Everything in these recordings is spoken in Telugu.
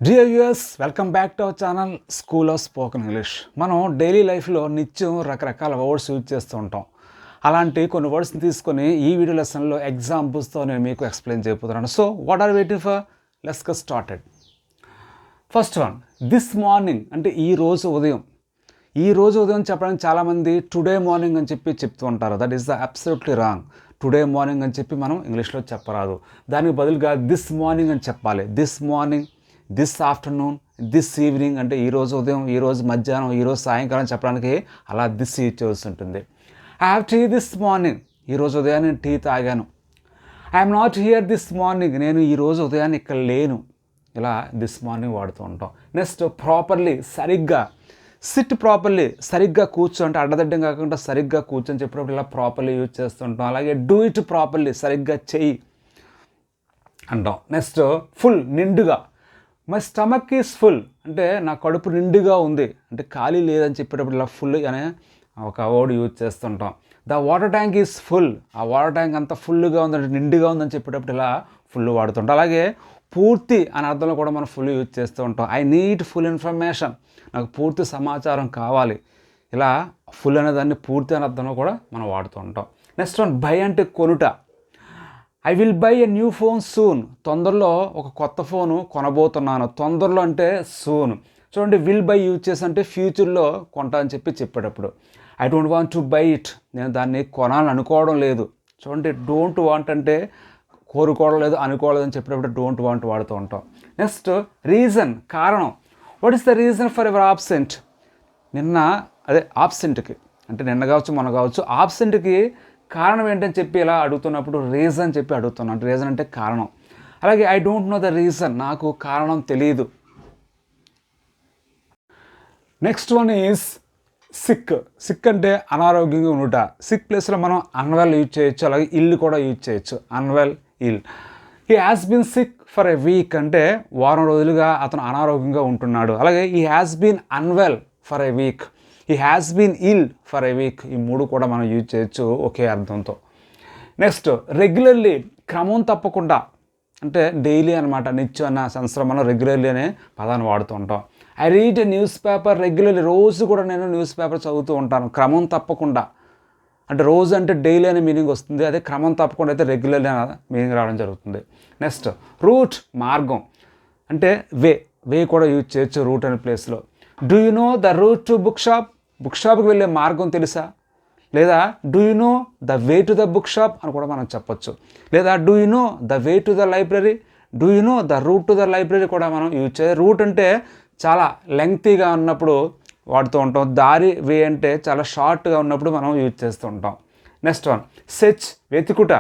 Dear viewers, welcome back to our channel school of spoken English. మనం డైలీ లైఫ్లో నిత్యం రకరకాల వర్డ్స్ యూజ్ చేస్తూ ఉంటాం. అలాంటి కొన్ని వర్డ్స్ని తీసుకొని ఈ వీడియో లెసన్లో ఎగ్జాంపుల్స్తో నేను మీకు ఎక్స్ప్లెయిన్ చేయబోతున్నాను. So what are waiting for? Let's get started. First one, this morning అంటే ఈ రోజు ఉదయం. ఈ రోజు ఉదయం చెప్పడానికి చాలామంది టుడే మార్నింగ్ అని చెప్తూ ఉంటారు. That is the absolutely wrong. Today morning అని చెప్పి మనం ఇంగ్లీష్లో చెప్పరాదు. దానికి బదులుగా దిస్ మార్నింగ్ అని చెప్పాలి. This morning, this afternoon, this evening అంటే ఈరోజు ఉదయం, ఈరోజు మధ్యాహ్నం, ఈరోజు సాయంకాలం చెప్పడానికి అలా దిస్ యూజ్ చేయాల్సి ఉంటుంది. I have tea this morning, ఈరోజు ఉదయాన్నే టీ తాగాను. I'm not here this morning, నేను ఈరోజు ఉదయాన్నే ఇక్కడ లేను. ఇలా దిస్ మార్నింగ్ వాడుతూ ఉంటాం. నెక్స్ట్, ప్రాపర్లీ, సరిగ్గా. సిట్ ప్రాపర్లీ, సరిగ్గా కూర్చో అంటే అడ్డదడ్డం కాకుండా సరిగ్గా కూర్చొని చెప్పినప్పుడు ఇలా ప్రాపర్లీ యూజ్ చేస్తుంటాం. అలాగే డూ ఇట్ ప్రాపర్లీ, సరిగ్గా చెయ్యి అంటాం. నెక్స్ట్, ఫుల్, నిండుగా. మై స్టమక్ ఈజ్ ఫుల్ అంటే నా కడుపు నిండుగా ఉంది అంటే ఖాళీ లేదని చెప్పేటప్పుడు ఇలా ఫుల్ అనే ఒక వర్డ్ యూజ్ చేస్తుంటాం. The water tank is full, ఆ వాటర్ ట్యాంక్ అంతా ఫుల్గా ఉందంటే నిండుగా ఉందని చెప్పేటప్పుడు ఇలా ఫుల్ వాడుతుంటాం. అలాగే పూర్తి అనే అర్థంలో కూడా మనం ఫుల్ యూజ్ చేస్తూ ఉంటాం. ఐ నీడ్ ఫుల్ ఇన్ఫర్మేషన్, నాకు పూర్తి సమాచారం కావాలి. ఇలా ఫుల్ అనే దాన్ని పూర్తి అనే అర్థంలో కూడా మనం వాడుతూ ఉంటాం. నెక్స్ట్ వన్, బై అంటే కొనుట. I will buy a new phone soon, తొందరలో ఒక కొత్త ఫోను కొనబోతున్నాను. తొందరలో అంటే సూన్. చూడండి, విల్ బై యూజ్ చేసి అంటే ఫ్యూచర్లో కొంటా అని చెప్పేటప్పుడు. I don't want to buy it, నేను దాన్ని కొనాలని అనుకోవడం లేదు. చూడండి, డోంట్ వాంట్ అంటే కోరుకోవడం లేదు, అనుకోవడం అని చెప్పేటప్పుడు డోంట్ వాంట్ వాడుతూ ఉంటాం. నెక్స్ట్, రీజన్, కారణం. What is the reason for your absent? ఆబ్సెంట్కి అంటే నిన్న కావచ్చు, మొన్న కావచ్చు, ఆబ్సెంట్కి కారణం ఏంటని చెప్పి ఇలా అడుగుతున్నప్పుడు రీజన్ చెప్పి అడుగుతున్నాను. అంటే రీజన్ అంటే కారణం. అలాగే I don't know the reason, నాకు కారణం తెలియదు. Next one is sick. Sick అంటే అనారోగ్యంగా ఉండుట. సిక్ ప్లేస్లో మనం అన్వెల్ యూజ్ చేయొచ్చు, అలాగే ఇల్ కూడా యూజ్ చేయొచ్చు. Unwell, ill. He has been sick for a week అంటే వారం రోజులుగా అతను అనారోగ్యంగా ఉంటున్నాడు. అలాగే he has been unwell for a week, he has been ill for a week. ఈ మూడు కూడా మనం యూజ్ చేయొచ్చు ఒకే అర్థంతో. నెక్స్ట్, రెగ్యులర్లీ, క్రమం తప్పకుండా అంటే డైలీ అనమాట. నిత్యం అన్న సెన్స్లో మనం రెగ్యులర్లీ అనే పదాన్ని వాడుతూ ఉంటాం. I read a news paper regularly, రోజు కూడా నేను న్యూస్ పేపర్ చదువుతూ ఉంటాను. క్రమం తప్పకుండా అంటే రోజు అంటే డైలీ అనే మీనింగ్ వస్తుంది. అదే క్రమం తప్పకుండా అయితే రెగ్యులర్లీ అనే మీనింగ్ రావడం జరుగుతుంది. నెక్స్ట్, రూట్, మార్గం అంటే వే కూడా యూజ్ చేయొచ్చు రూట్ అనే ప్లేస్లో. Do you know the route to book shop? Book షాప్కి వెళ్ళే మార్గం తెలుసా? లేదా do you know the way to the book shop అని కూడా మనం చెప్పొచ్చు. లేదా do you know the way to the library, do you know the route to the library కూడా మనం యూజ్ చేయాలి. రూట్ అంటే చాలా లెంగ్తీగా ఉన్నప్పుడు వాడుతూ ఉంటాం. దారి, వే అంటే చాలా షార్ట్గా ఉన్నప్పుడు మనం యూజ్ చేస్తూ ఉంటాం. నెక్స్ట్ వన్, సెర్చ్, వెతుకుట.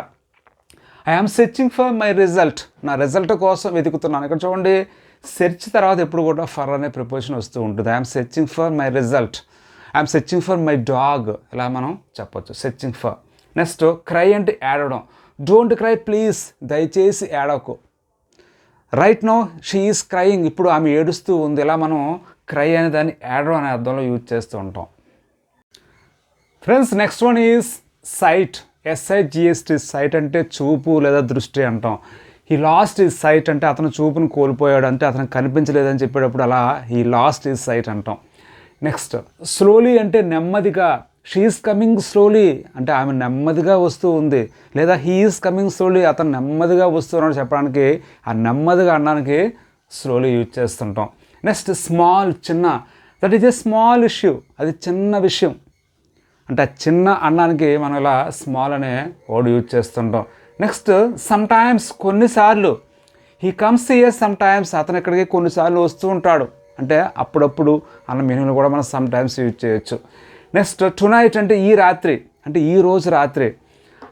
I am searching for my result, నా రిజల్ట్ కోసం వెతుకుతున్నాను. ఇక్కడ చూడండి, సెర్చ్ తర్వాత ఎప్పుడు కూడా ఫర్ అనే ప్రిపోజిషన్ వస్తూ ఉంటుంది. I'm searching for my result, I'm searching for my dog, ఇలా మనం చెప్పొచ్చు. Searching for. నెక్స్ట్, క్రై అంటే ఏడవడం. డోంట్ క్రై ప్లీజ్, దయచేసి ఏడవకు. Right now she is crying, ఇప్పుడు ఆమె ఏడుస్తూ ఉంది. ఇలా మనం క్రై అనే దాన్ని ఏడవడం అనే అర్థంలో యూజ్ చేస్తూ ఉంటాం. Friends, next one is sight. SIGHT, sight అంటే చూపు లేదా దృష్టి అంటాం. హీ లాస్ట్ ఈజ్ సైట్ అంటే అతను చూపును కోల్పోయాడు, అంటే అతను కనిపించలేదని చెప్పేటప్పుడు అలా హీ లాస్ట్ ఈజ్ సైట్ అంటాం. నెక్స్ట్, స్లోలీ అంటే నెమ్మదిగా. షీ ఈజ్ కమింగ్ స్లోలీ అంటే ఆమె నెమ్మదిగా వస్తూ ఉంది. లేదా హీ ఈజ్ కమింగ్ స్లోలీ, అతను నెమ్మదిగా వస్తున్నాడు చెప్పడానికి ఆ నెమ్మదిగా అనడానికి స్లోలీ యూజ్ చేస్తుంటాం. నెక్స్ట్, స్మాల్, చిన్న. That is a small issue, అది చిన్న విషయం అంటే ఆ చిన్న అన్నానికి మనం ఇలా స్మాల్ అనే వర్డ్ యూజ్ చేస్తుంటాం. నెక్స్ట్, సమ్ టైమ్స్, కొన్నిసార్లు. He comes here some times, అతను ఇక్కడికి కొన్నిసార్లు వస్తూ ఉంటాడు అంటే అప్పుడప్పుడు అన్న మీనింగ్లో కూడా మనం సమ్ టైమ్స్ యూజ్ చేయొచ్చు. నెక్స్ట్, టునైట్ అంటే ఈ రాత్రి అంటే ఈ రోజు రాత్రి.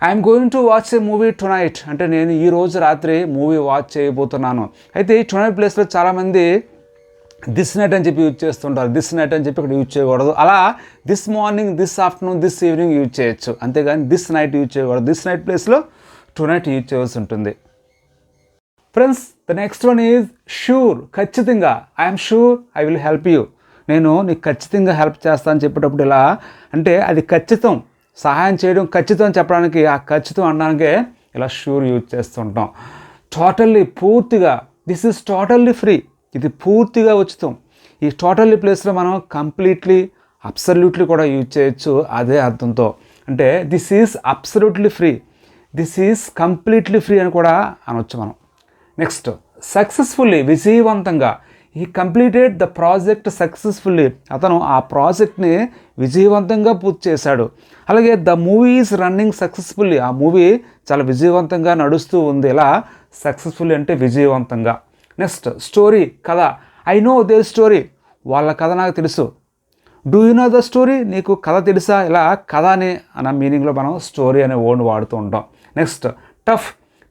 I'm going to watch A movie tonight అంటే నేను ఈ రోజు రాత్రి మూవీ వాచ్ చేయబోతున్నాను. అయితే ఈ టునైట్ ప్లేస్లో చాలామంది దిస్ నైట్ అని చెప్పి యూజ్ చేస్తుంటారు. దిస్ నైట్ అని చెప్పి ఇక్కడ యూజ్ చేయకూడదు. అలా this morning, this afternoon, this evening use చేయొచ్చు, అంతేగాని దిస్ నైట్ యూజ్ చేయకూడదు. దిస్ నైట్ ప్లేస్లో టునైట్ యూజ్ చేయవలసి ఉంటుంది. Friends, the next one is sure, ఖచ్చితంగా. I'm sure I will help you, నేను నీకు ఖచ్చితంగా హెల్ప్ చేస్తాను చెప్పేటప్పుడు ఇలా అంటే అది ఖచ్చితం, సహాయం చేయడం ఖచ్చితం చెప్పడానికి ఆ ఖచ్చితం అనడానికే ఇలా షూర్ యూజ్ చేస్తుంటాం. టోటల్లీ, పూర్తిగా. దిస్ ఈజ్ టోటల్లీ ఫ్రీ, ఇది పూర్తిగా ఉచితం. ఈ టోటల్లీ ప్లేస్లో మనం కంప్లీట్లీ, అబ్సల్యూట్లీ కూడా యూజ్ చేయొచ్చు అదే అర్థంతో. అంటే this is absolutely free, this is completely free అని కూడా అనొచ్చు మనం. నెక్స్ట్, సక్సెస్ఫుల్లీ, విజయవంతంగా. ఈ కంప్లీటెడ్ ద ప్రాజెక్ట్ సక్సెస్ఫుల్లీ, అతను ఆ ప్రాజెక్ట్ని విజయవంతంగా పూర్తి చేశాడు. అలాగే the movie is running successfully, ఆ మూవీ చాలా విజయవంతంగా నడుస్తూ ఉంది. ఇలా సక్సెస్ఫుల్లీ అంటే విజయవంతంగా. నెక్స్ట్, స్టోరీ, కథ. ఐ నో దేర్ స్టోరీ, వాళ్ళ కథ నాకు తెలుసు. Do you know the story, నీకు కథ తెలుసా. ఇలా కథ అనే మీనింగ్లో మనం స్టోరీ అనే వర్డ్ వాడుతూ ఉంటాం. నెక్స్ట్, టఫ్,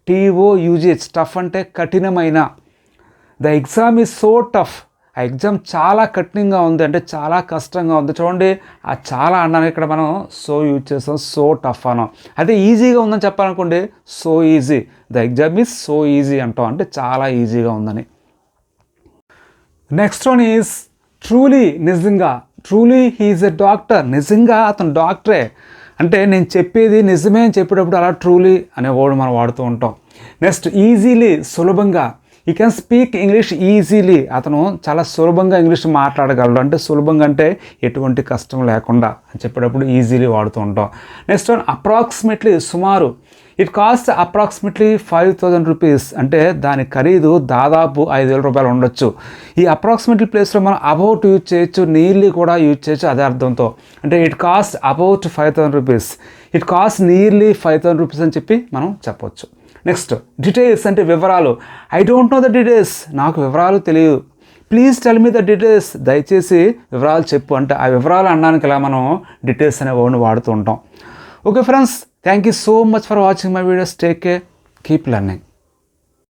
TOUGH, టఫ్ అంటే కఠినమైన. The exam is so tough, ఆ ఎగ్జామ్ చాలా కఠినంగా ఉంది అంటే చాలా కష్టంగా ఉంది. చూడండి, ఆ చాలా అన్నాను ఇక్కడ మనం సో యూజ్ చేస్తాం, సో టఫ్ అన్నాం. అదే ఈజీగా ఉందని చెప్పాలనుకోండి, so easy. The exam is so easy అంటాం, అంటే చాలా ఈజీగా ఉందని. నెక్స్ట్ వన్ ఈజ్ ట్రూలీ, నిజంగా. ట్రూలీ హీఈస్ ఎ డాక్టర్, నిజంగా అతను డాక్టరే. అంటే నేను చెప్పేది నిజమే అని చెప్పేటప్పుడు అలా ట్రూలీ అనే వర్డ్ మనం వాడుతూ ఉంటాం. నెక్స్ట్, ఈజీలీ, సులభంగా. You can speak English easily, అతను చాలా సులభంగా ఇంగ్లీష్ మాట్లాడగలడు. అంటే సులభంగా అంటే ఎటువంటి కష్టం లేకుండా అని చెప్పేటప్పుడు ఈజీలీ వాడుతూ ఉంటాం. నెక్స్ట్ వన్, అప్రాక్సిమేట్లీ, సుమారు. ఇట్ కాస్ట్ అప్రాక్సిమేట్లీ 5,000 రూపీస్, అంటే దాని ఖరీదు దాదాపు 5,000 రూపాయలు ఉండొచ్చు. ఈ అప్రాక్సిమేట్లీ ప్లేస్లో మనం అబౌట్ యూజ్ చేయొచ్చు, నియర్లీ కూడా యూజ్ చేయొచ్చు అదే అర్థంతో. అంటే it cost about 5,000 rupees, it cost nearly 5,000 rupees అని చెప్పి మనం చెప్పొచ్చు. నెక్స్ట్, డీటెయిల్స్ అంటే వివరాలు. I don't know the details, నాకు వివరాలు తెలియదు. Please tell me the details, దయచేసి వివరాలు చెప్పు. అంటే ఆ వివరాలు అనడానికి ఇలా మనం డీటెయిల్స్ అనే వర్డ్ని వాడుతూ ఉంటాం. Okay friends, thank you so much for watching my videos. Take care, keep learning.